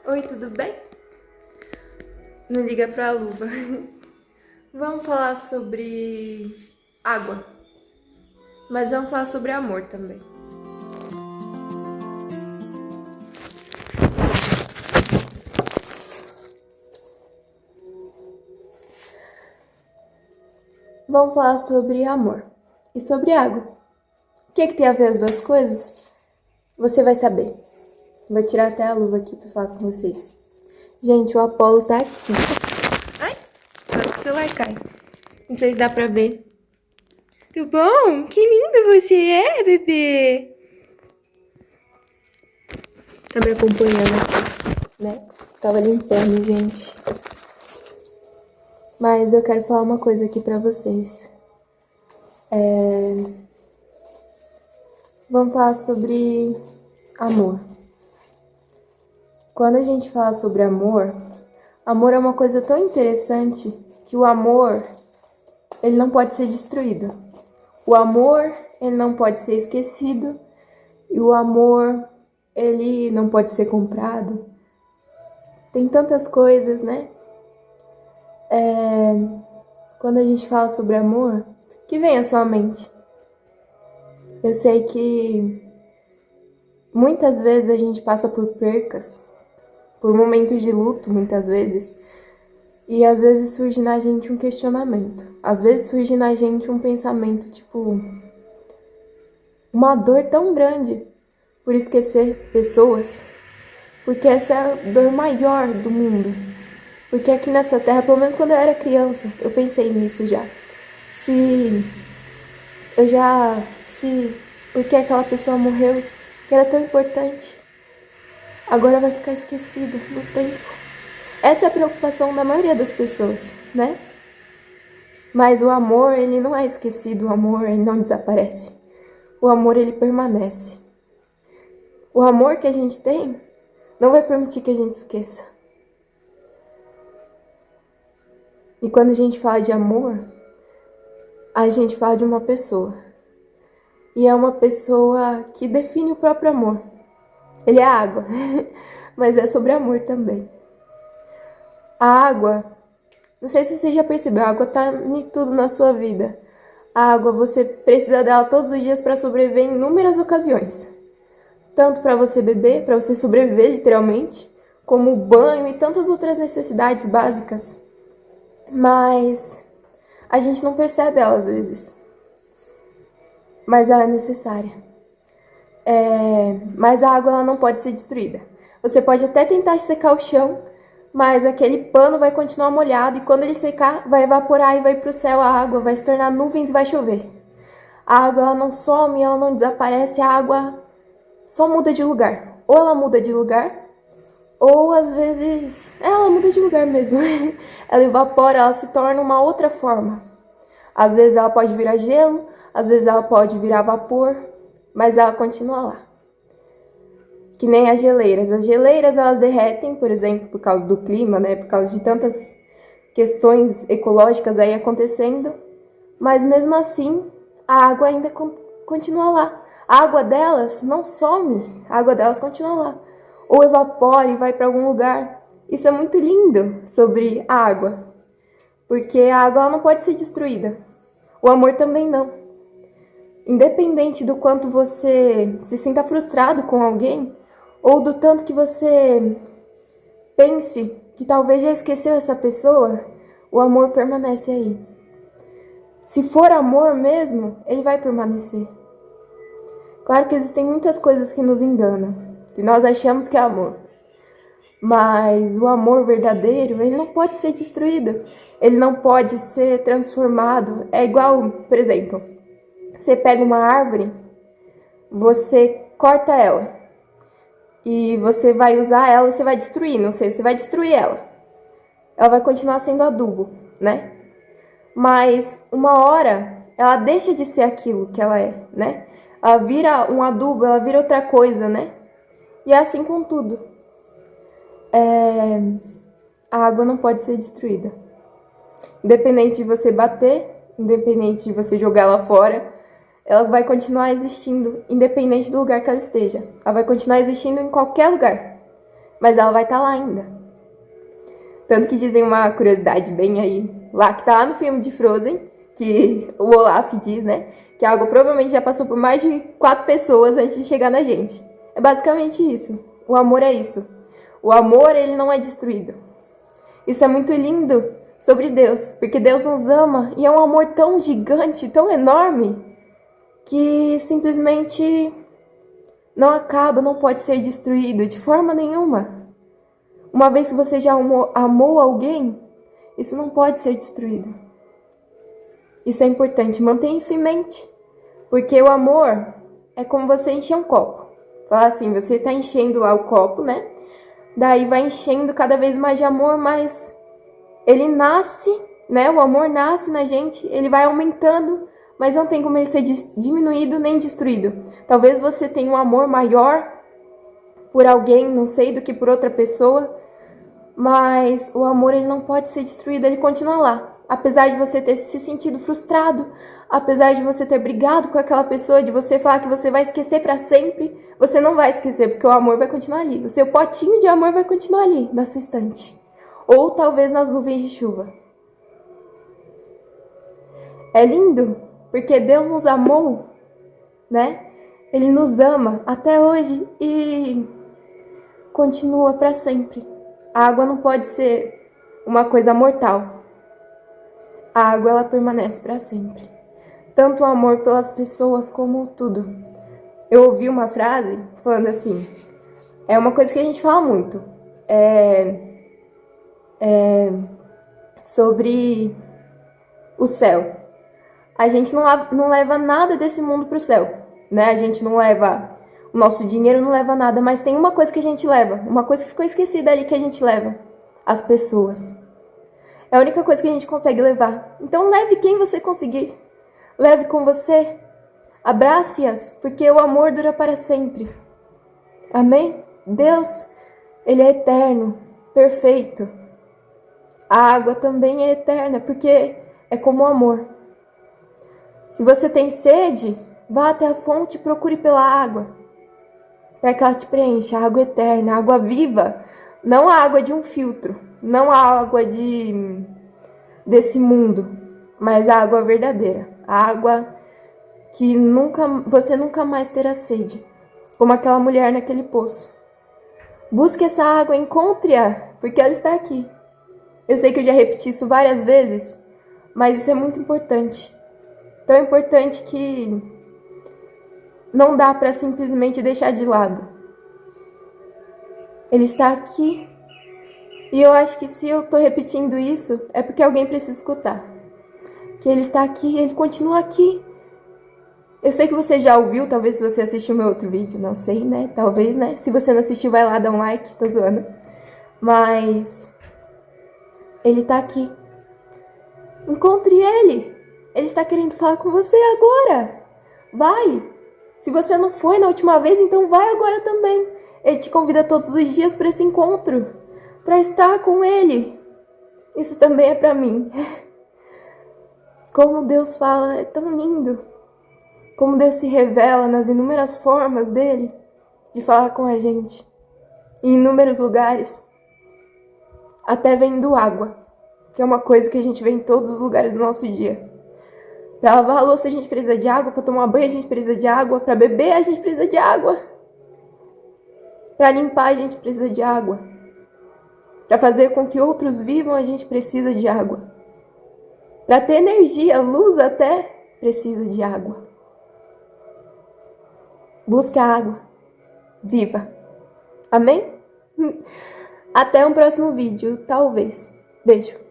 Oi, tudo bem? Não liga pra luva. Vamos falar sobre água, mas vamos falar sobre amor também. Vamos falar sobre amor e sobre água. O que tem a ver as duas coisas? Você vai saber. Vou tirar até a luva aqui pra falar com vocês. Gente, o Apolo tá aqui. Ai, o celular cai. Não sei se dá pra ver. Tudo bom? Que lindo você é, bebê. Tá me acompanhando aqui, né? Tava limpando, gente. Mas eu quero falar uma coisa aqui pra vocês. Vamos falar sobre amor. Quando a gente fala sobre amor, amor é uma coisa tão interessante que o amor, ele não pode ser destruído. O amor, ele não pode ser esquecido. E o amor, ele não pode ser comprado. Tem tantas coisas, né? Quando a gente fala sobre amor, o que vem à sua mente? Eu sei que muitas vezes a gente passa por percas, por momentos de luto, muitas vezes, e às vezes surge na gente um questionamento. Às vezes surge na gente um pensamento, tipo, uma dor tão grande por esquecer pessoas, porque essa é a dor maior do mundo. Porque aqui nessa terra, pelo menos quando eu era criança, eu pensei nisso já. Porque aquela pessoa morreu, que era tão importante, agora vai ficar esquecida no tempo. Essa é a preocupação da maioria das pessoas, né? Mas o amor, ele não é esquecido, o amor, ele não desaparece. O amor, ele permanece. O amor que a gente tem não vai permitir que a gente esqueça. E quando a gente fala de amor, a gente fala de uma pessoa. E é uma pessoa que define o próprio amor. Ele é água, mas é sobre amor também. A água, não sei se você já percebeu, a água tá em tudo na sua vida. A água, você precisa dela todos os dias para sobreviver em inúmeras ocasiões. Tanto para você beber, para você sobreviver literalmente, como o banho e tantas outras necessidades básicas. Mas a gente não percebe ela às vezes. Mas ela é necessária. Mas a água ela não pode ser destruída. Você pode até tentar secar o chão, mas aquele pano vai continuar molhado e quando ele secar, vai evaporar e vai para o céu a água, vai se tornar nuvens e vai chover. A água ela não some, ela não desaparece, a água só muda de lugar. Ou ela muda de lugar, ou às vezes ela muda de lugar mesmo. Ela evapora, ela se torna uma outra forma. Às vezes ela pode virar gelo, às vezes ela pode virar vapor, mas ela continua lá. Que nem as geleiras. As geleiras elas derretem, por exemplo, por causa do clima, né? Por causa de tantas questões ecológicas aí acontecendo. Mas mesmo assim, a água ainda continua lá. A água delas não some, a água delas continua lá. Ou evapora e vai para algum lugar. Isso é muito lindo sobre a água. Porque a água ela não pode ser destruída. O amor também não. Independente do quanto você se sinta frustrado com alguém, ou do tanto que você pense que talvez já esqueceu essa pessoa, o amor permanece aí. Se for amor mesmo, ele vai permanecer. Claro que existem muitas coisas que nos enganam, que nós achamos que é amor. Mas o amor verdadeiro, ele não pode ser destruído. Ele não pode ser transformado. É igual, por exemplo, você pega uma árvore, você corta ela e você vai usar ela, você vai destruir, não sei, você vai destruir ela. Ela vai continuar sendo adubo, né? Mas uma hora ela deixa de ser aquilo que ela é, né? Ela vira um adubo, ela vira outra coisa, né? E é assim com tudo. A água não pode ser destruída. Independente de você bater, independente de você jogar ela fora, ela vai continuar existindo, independente do lugar que ela esteja. Ela vai continuar existindo em qualquer lugar. mas ela vai estar lá ainda. Tanto que dizem uma curiosidade bem aí, lá que tá lá no filme de Frozen, que o Olaf diz, né? Que a água provavelmente já passou por mais de 4 pessoas antes de chegar na gente. É basicamente isso. O amor é isso. O amor, ele não é destruído. Isso é muito lindo sobre Deus, porque Deus nos ama e é um amor tão gigante, tão enorme, que simplesmente não acaba, não pode ser destruído de forma nenhuma. Uma vez que você já amou alguém, isso não pode ser destruído. Isso é importante, mantenha isso em mente. Porque o amor é como você encher um copo. Fala assim, você está enchendo lá o copo, né? Daí vai enchendo cada vez mais de amor, mas ele nasce, né? O amor nasce na gente, ele vai aumentando, mas não tem como ele ser diminuído nem destruído. Talvez você tenha um amor maior por alguém, não sei, do que por outra pessoa, mas o amor, ele não pode ser destruído, ele continua lá. Apesar de você ter se sentido frustrado, apesar de você ter brigado com aquela pessoa, de você falar que você vai esquecer para sempre, você não vai esquecer, porque o amor vai continuar ali. O seu potinho de amor vai continuar ali, na sua estante. Ou talvez nas nuvens de chuva. É lindo, porque Deus nos amou, né? Ele nos ama até hoje e continua para sempre. A água não pode ser uma coisa mortal. A água, ela permanece para sempre. Tanto o amor pelas pessoas como tudo. Eu ouvi uma frase falando assim, é uma coisa que a gente fala muito, sobre o céu. A gente não leva nada desse mundo pro céu, né? A gente não leva, o nosso dinheiro não leva nada, mas tem uma coisa que a gente leva, uma coisa que ficou esquecida ali que a gente leva, as pessoas. É a única coisa que a gente consegue levar. Então leve quem você conseguir. Leve com você. Abrace-as, porque o amor dura para sempre. Amém? Deus, ele é eterno, perfeito. A água também é eterna, porque é como o amor. Se você tem sede, vá até a fonte e procure pela água, para que ela te preencha. A água eterna, a água viva, não a água de um filtro, não a água desse mundo, mas a água verdadeira, a água que você nunca mais terá sede, como aquela mulher naquele poço. Busque essa água, encontre-a, porque ela está aqui. Eu sei que eu já repeti isso várias vezes, mas isso é muito importante. Tão importante que não dá para simplesmente deixar de lado. Ele está aqui. E eu acho que se eu tô repetindo isso, é porque alguém precisa escutar. Que ele está aqui, ele continua aqui. Eu sei que você já ouviu, talvez se você assistiu meu outro vídeo, não sei, né? Talvez, né? Se você não assistiu, vai lá, dá um like, tô zoando. Mas ele tá aqui. Encontre ele. Ele está querendo falar com você agora. Vai. Se você não foi na última vez, então vai agora também. Ele te convida todos os dias para esse encontro, para estar com ele. Isso também é para mim. Como Deus fala, é tão lindo. Como Deus se revela nas inúmeras formas dele de falar com a gente. Em inúmeros lugares. Até vendo água, que é uma coisa que a gente vê em todos os lugares do nosso dia. Para lavar a louça a gente precisa de água, para tomar banho a gente precisa de água, para beber a gente precisa de água. Para limpar a gente precisa de água. Para fazer com que outros vivam a gente precisa de água. Para ter energia, luz até, precisa de água. Busca água. Viva. Amém? Até um próximo vídeo, talvez. Beijo.